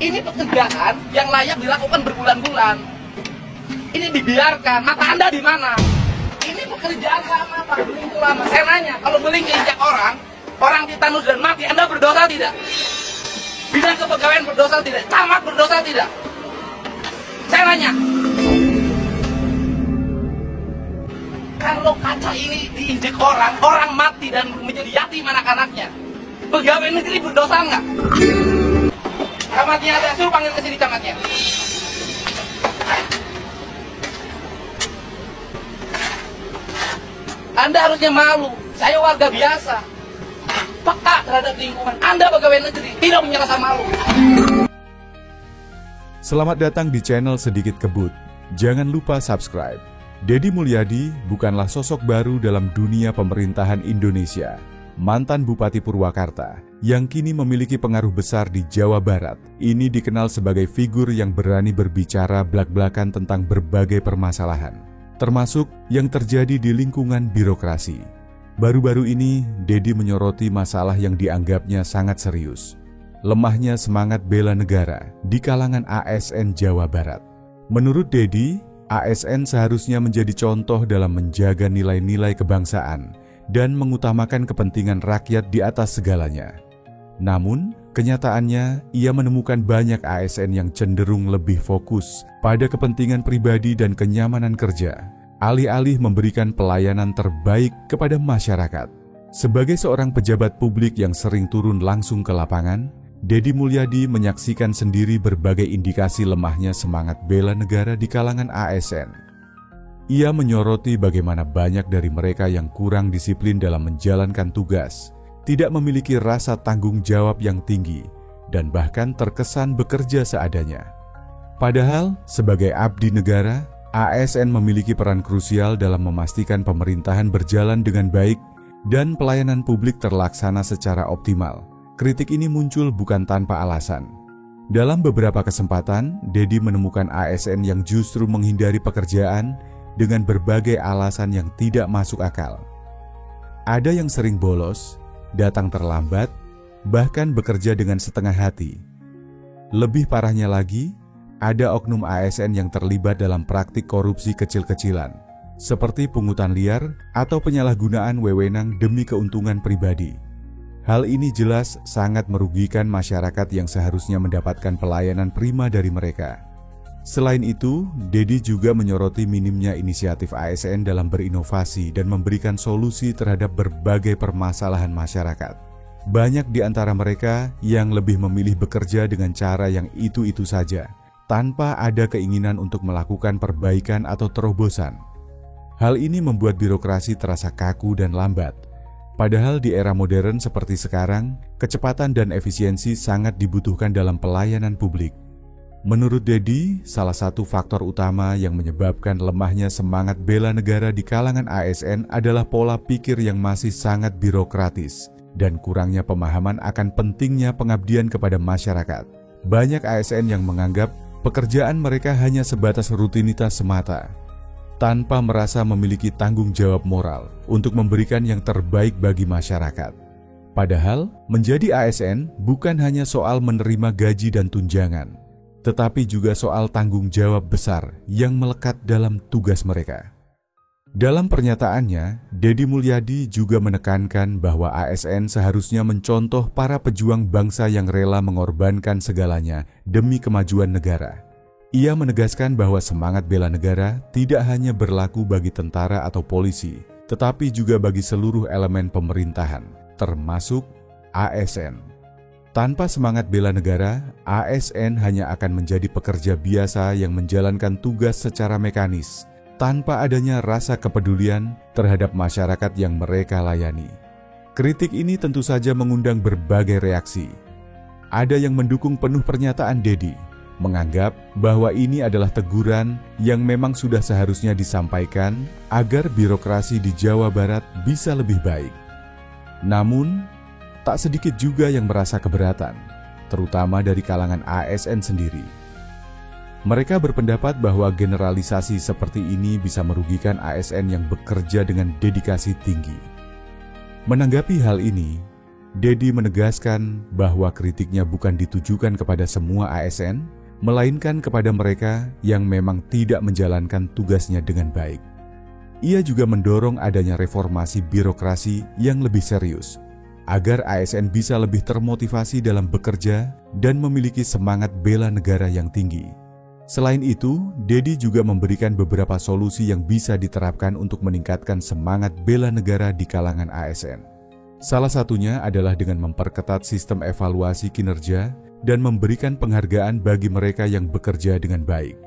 Ini pekerjaan yang layak dilakukan berbulan-bulan. Ini dibiarkan, mata Anda di mana? Ini pekerjaan lama, Pak, belingku lama. Saya nanya, kalau belingku injak orang ditanus dan mati, Anda berdosa tidak? Bidang kepegawaian berdosa tidak? Camat berdosa tidak? Saya nanya. Kalau kaca ini diinjek orang mati dan menjadi yatim anak-anaknya, pegawai negeri berdosa nggak? Camatnya ada, suruh panggil ke sini camatnya. Anda harusnya malu, saya warga biasa, peka terhadap lingkungan. Anda pegawai negeri, tidak punya rasa malu. Selamat datang di channel Sedikit Kebut. Jangan lupa subscribe. Deddy Mulyadi bukanlah sosok baru dalam dunia pemerintahan Indonesia. Mantan Bupati Purwakarta yang kini memiliki pengaruh besar di Jawa Barat, ini dikenal sebagai figur yang berani berbicara blak-blakan tentang berbagai permasalahan, termasuk yang terjadi di lingkungan birokrasi. Baru-baru ini, Deddy menyoroti masalah yang dianggapnya sangat serius. Lemahnya semangat bela negara di kalangan ASN Jawa Barat. Menurut Deddy, ASN seharusnya menjadi contoh dalam menjaga nilai-nilai kebangsaan dan mengutamakan kepentingan rakyat di atas segalanya. Namun, kenyataannya ia menemukan banyak ASN yang cenderung lebih fokus pada kepentingan pribadi dan kenyamanan kerja, alih-alih memberikan pelayanan terbaik kepada masyarakat. Sebagai seorang pejabat publik yang sering turun langsung ke lapangan, Deddy Mulyadi menyaksikan sendiri berbagai indikasi lemahnya semangat bela negara di kalangan ASN. Ia menyoroti bagaimana banyak dari mereka yang kurang disiplin dalam menjalankan tugas, tidak memiliki rasa tanggung jawab yang tinggi, dan bahkan terkesan bekerja seadanya. Padahal, sebagai abdi negara, ASN memiliki peran krusial dalam memastikan pemerintahan berjalan dengan baik dan pelayanan publik terlaksana secara optimal. Kritik ini muncul bukan tanpa alasan. Dalam beberapa kesempatan, Deddy menemukan ASN yang justru menghindari pekerjaan dengan berbagai alasan yang tidak masuk akal. Ada yang sering bolos, datang terlambat, bahkan bekerja dengan setengah hati. Lebih parahnya lagi, ada oknum ASN yang terlibat dalam praktik korupsi kecil-kecilan, seperti pungutan liar atau penyalahgunaan wewenang demi keuntungan pribadi. Hal ini jelas sangat merugikan masyarakat yang seharusnya mendapatkan pelayanan prima dari mereka. Selain itu, Deddy juga menyoroti minimnya inisiatif ASN dalam berinovasi dan memberikan solusi terhadap berbagai permasalahan masyarakat. Banyak di antara mereka yang lebih memilih bekerja dengan cara yang itu-itu saja, tanpa ada keinginan untuk melakukan perbaikan atau terobosan. Hal ini membuat birokrasi terasa kaku dan lambat. Padahal di era modern seperti sekarang, kecepatan dan efisiensi sangat dibutuhkan dalam pelayanan publik. Menurut Deddy, salah satu faktor utama yang menyebabkan lemahnya semangat bela negara di kalangan ASN adalah pola pikir yang masih sangat birokratis dan kurangnya pemahaman akan pentingnya pengabdian kepada masyarakat. Banyak ASN yang menganggap pekerjaan mereka hanya sebatas rutinitas semata, tanpa merasa memiliki tanggung jawab moral untuk memberikan yang terbaik bagi masyarakat. Padahal, menjadi ASN bukan hanya soal menerima gaji dan tunjangan, tetapi juga soal tanggung jawab besar yang melekat dalam tugas mereka. Dalam pernyataannya, Deddy Mulyadi juga menekankan bahwa ASN seharusnya mencontoh para pejuang bangsa yang rela mengorbankan segalanya demi kemajuan negara. Ia menegaskan bahwa semangat bela negara tidak hanya berlaku bagi tentara atau polisi, tetapi juga bagi seluruh elemen pemerintahan, termasuk ASN. Tanpa semangat bela negara, ASN hanya akan menjadi pekerja biasa yang menjalankan tugas secara mekanis, tanpa adanya rasa kepedulian terhadap masyarakat yang mereka layani. Kritik ini tentu saja mengundang berbagai reaksi. Ada yang mendukung penuh pernyataan Deddy, menganggap bahwa ini adalah teguran yang memang sudah seharusnya disampaikan agar birokrasi di Jawa Barat bisa lebih baik. Namun, tak sedikit juga yang merasa keberatan, terutama dari kalangan ASN sendiri. Mereka berpendapat bahwa generalisasi seperti ini bisa merugikan ASN yang bekerja dengan dedikasi tinggi. Menanggapi hal ini, Dedi menegaskan bahwa kritiknya bukan ditujukan kepada semua ASN, melainkan kepada mereka yang memang tidak menjalankan tugasnya dengan baik. Ia juga mendorong adanya reformasi birokrasi yang lebih serius, agar ASN bisa lebih termotivasi dalam bekerja dan memiliki semangat bela negara yang tinggi. Selain itu, Dedi juga memberikan beberapa solusi yang bisa diterapkan untuk meningkatkan semangat bela negara di kalangan ASN. Salah satunya adalah dengan memperketat sistem evaluasi kinerja dan memberikan penghargaan bagi mereka yang bekerja dengan baik.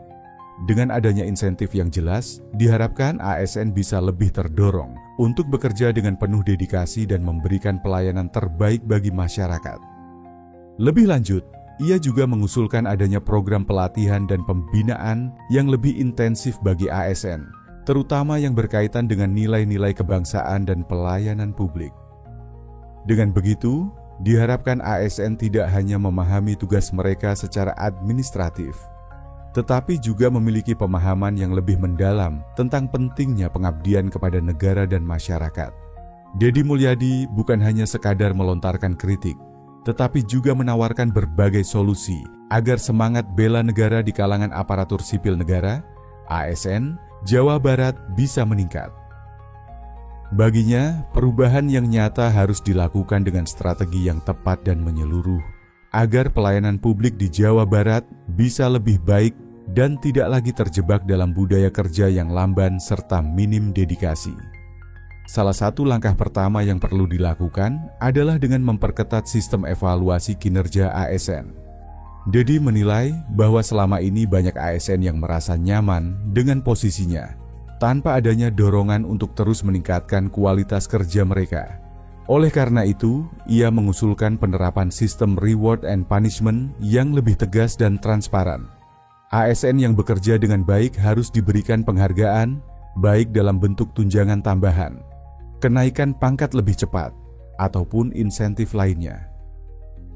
Dengan adanya insentif yang jelas, diharapkan ASN bisa lebih terdorong untuk bekerja dengan penuh dedikasi dan memberikan pelayanan terbaik bagi masyarakat. Lebih lanjut, ia juga mengusulkan adanya program pelatihan dan pembinaan yang lebih intensif bagi ASN, terutama yang berkaitan dengan nilai-nilai kebangsaan dan pelayanan publik. Dengan begitu, diharapkan ASN tidak hanya memahami tugas mereka secara administratif, tetapi juga memiliki pemahaman yang lebih mendalam tentang pentingnya pengabdian kepada negara dan masyarakat. Dedi Mulyadi bukan hanya sekadar melontarkan kritik, tetapi juga menawarkan berbagai solusi agar semangat bela negara di kalangan aparatur sipil negara, ASN, Jawa Barat bisa meningkat. Baginya, perubahan yang nyata harus dilakukan dengan strategi yang tepat dan menyeluruh, agar pelayanan publik di Jawa Barat bisa lebih baik dan tidak lagi terjebak dalam budaya kerja yang lamban serta minim dedikasi. Salah satu langkah pertama yang perlu dilakukan adalah dengan memperketat sistem evaluasi kinerja ASN. Dedi menilai bahwa selama ini banyak ASN yang merasa nyaman dengan posisinya, tanpa adanya dorongan untuk terus meningkatkan kualitas kerja mereka. Oleh karena itu, ia mengusulkan penerapan sistem reward and punishment yang lebih tegas dan transparan. ASN yang bekerja dengan baik harus diberikan penghargaan, baik dalam bentuk tunjangan tambahan, kenaikan pangkat lebih cepat, ataupun insentif lainnya.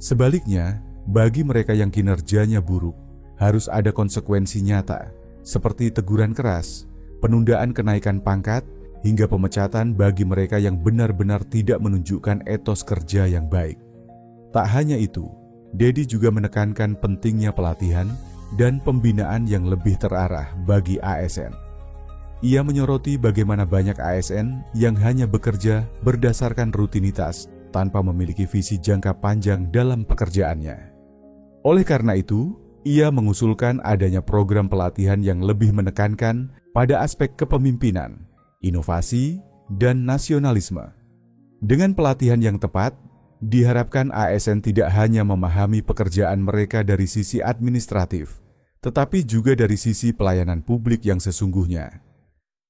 Sebaliknya, bagi mereka yang kinerjanya buruk, harus ada konsekuensi nyata, seperti teguran keras, penundaan kenaikan pangkat, hingga pemecatan bagi mereka yang benar-benar tidak menunjukkan etos kerja yang baik. Tak hanya itu, Dedi juga menekankan pentingnya pelatihan dan pembinaan yang lebih terarah bagi ASN. Ia menyoroti bagaimana banyak ASN yang hanya bekerja berdasarkan rutinitas tanpa memiliki visi jangka panjang dalam pekerjaannya. Oleh karena itu, ia mengusulkan adanya program pelatihan yang lebih menekankan pada aspek kepemimpinan, inovasi, dan nasionalisme. Dengan pelatihan yang tepat, diharapkan ASN tidak hanya memahami pekerjaan mereka dari sisi administratif, tetapi juga dari sisi pelayanan publik yang sesungguhnya.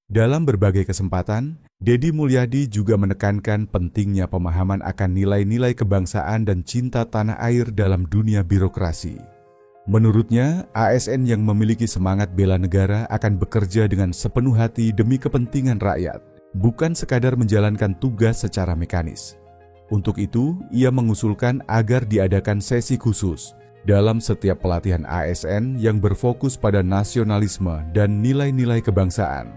Dalam berbagai kesempatan, Dedi Mulyadi juga menekankan pentingnya pemahaman akan nilai-nilai kebangsaan dan cinta tanah air dalam dunia birokrasi. Menurutnya, ASN yang memiliki semangat bela negara akan bekerja dengan sepenuh hati demi kepentingan rakyat, bukan sekadar menjalankan tugas secara mekanis. Untuk itu, ia mengusulkan agar diadakan sesi khusus dalam setiap pelatihan ASN yang berfokus pada nasionalisme dan nilai-nilai kebangsaan.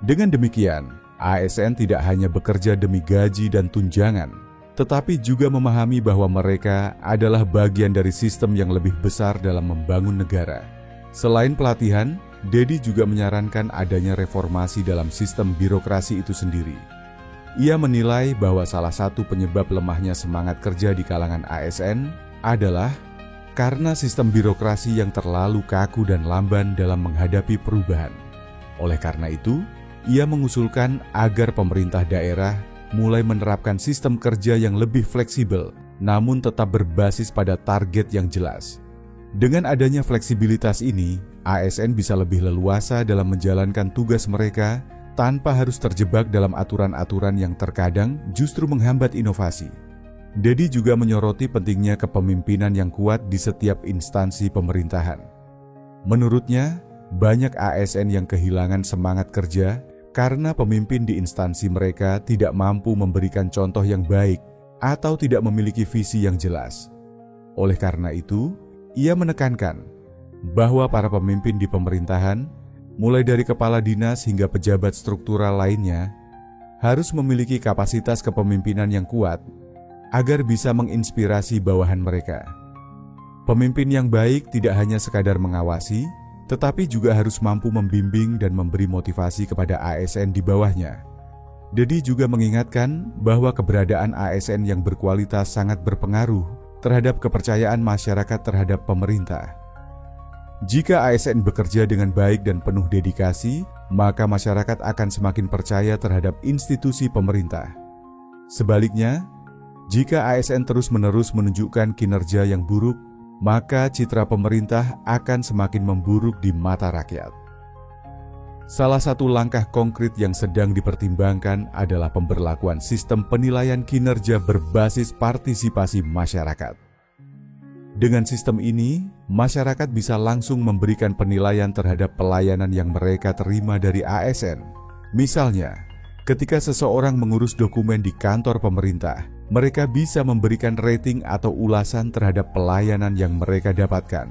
Dengan demikian, ASN tidak hanya bekerja demi gaji dan tunjangan, tetapi juga memahami bahwa mereka adalah bagian dari sistem yang lebih besar dalam membangun negara. Selain pelatihan, Dedi juga menyarankan adanya reformasi dalam sistem birokrasi itu sendiri. Ia menilai bahwa salah satu penyebab lemahnya semangat kerja di kalangan ASN adalah karena sistem birokrasi yang terlalu kaku dan lamban dalam menghadapi perubahan. Oleh karena itu, ia mengusulkan agar pemerintah daerah mulai menerapkan sistem kerja yang lebih fleksibel, namun tetap berbasis pada target yang jelas. Dengan adanya fleksibilitas ini, ASN bisa lebih leluasa dalam menjalankan tugas mereka tanpa harus terjebak dalam aturan-aturan yang terkadang justru menghambat inovasi. Dedi juga menyoroti pentingnya kepemimpinan yang kuat di setiap instansi pemerintahan. Menurutnya, banyak ASN yang kehilangan semangat kerja karena pemimpin di instansi mereka tidak mampu memberikan contoh yang baik atau tidak memiliki visi yang jelas. Oleh karena itu, ia menekankan bahwa para pemimpin di pemerintahan, mulai dari kepala dinas hingga pejabat struktural lainnya, harus memiliki kapasitas kepemimpinan yang kuat agar bisa menginspirasi bawahan mereka. Pemimpin yang baik tidak hanya sekadar mengawasi, tetapi juga harus mampu membimbing dan memberi motivasi kepada ASN di bawahnya. Dedi juga mengingatkan bahwa keberadaan ASN yang berkualitas sangat berpengaruh terhadap kepercayaan masyarakat terhadap pemerintah. Jika ASN bekerja dengan baik dan penuh dedikasi, maka masyarakat akan semakin percaya terhadap institusi pemerintah. Sebaliknya, jika ASN terus-menerus menunjukkan kinerja yang buruk, maka citra pemerintah akan semakin memburuk di mata rakyat. Salah satu langkah konkret yang sedang dipertimbangkan adalah pemberlakuan sistem penilaian kinerja berbasis partisipasi masyarakat. Dengan sistem ini, masyarakat bisa langsung memberikan penilaian terhadap pelayanan yang mereka terima dari ASN. Misalnya, ketika seseorang mengurus dokumen di kantor pemerintah, mereka bisa memberikan rating atau ulasan terhadap pelayanan yang mereka dapatkan.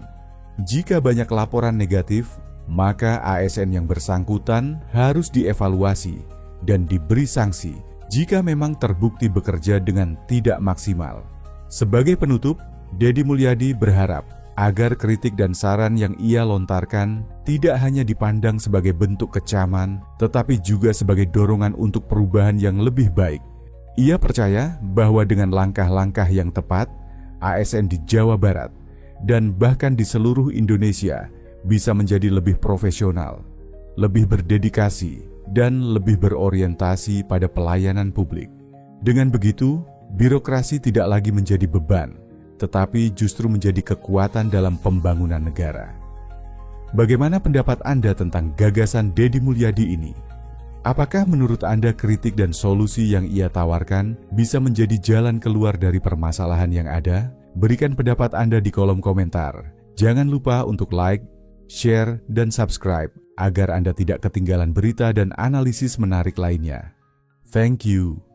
Jika banyak laporan negatif, maka ASN yang bersangkutan harus dievaluasi dan diberi sanksi jika memang terbukti bekerja dengan tidak maksimal. Sebagai penutup, Dedi Mulyadi berharap agar kritik dan saran yang ia lontarkan tidak hanya dipandang sebagai bentuk kecaman, tetapi juga sebagai dorongan untuk perubahan yang lebih baik. Ia percaya bahwa dengan langkah-langkah yang tepat, ASN di Jawa Barat dan bahkan di seluruh Indonesia bisa menjadi lebih profesional, lebih berdedikasi, dan lebih berorientasi pada pelayanan publik. Dengan begitu, birokrasi tidak lagi menjadi beban, tetapi justru menjadi kekuatan dalam pembangunan negara. Bagaimana pendapat Anda tentang gagasan Dedi Mulyadi ini? Apakah menurut Anda kritik dan solusi yang ia tawarkan bisa menjadi jalan keluar dari permasalahan yang ada? Berikan pendapat Anda di kolom komentar. Jangan lupa untuk like, share, dan subscribe agar Anda tidak ketinggalan berita dan analisis menarik lainnya. Thank you.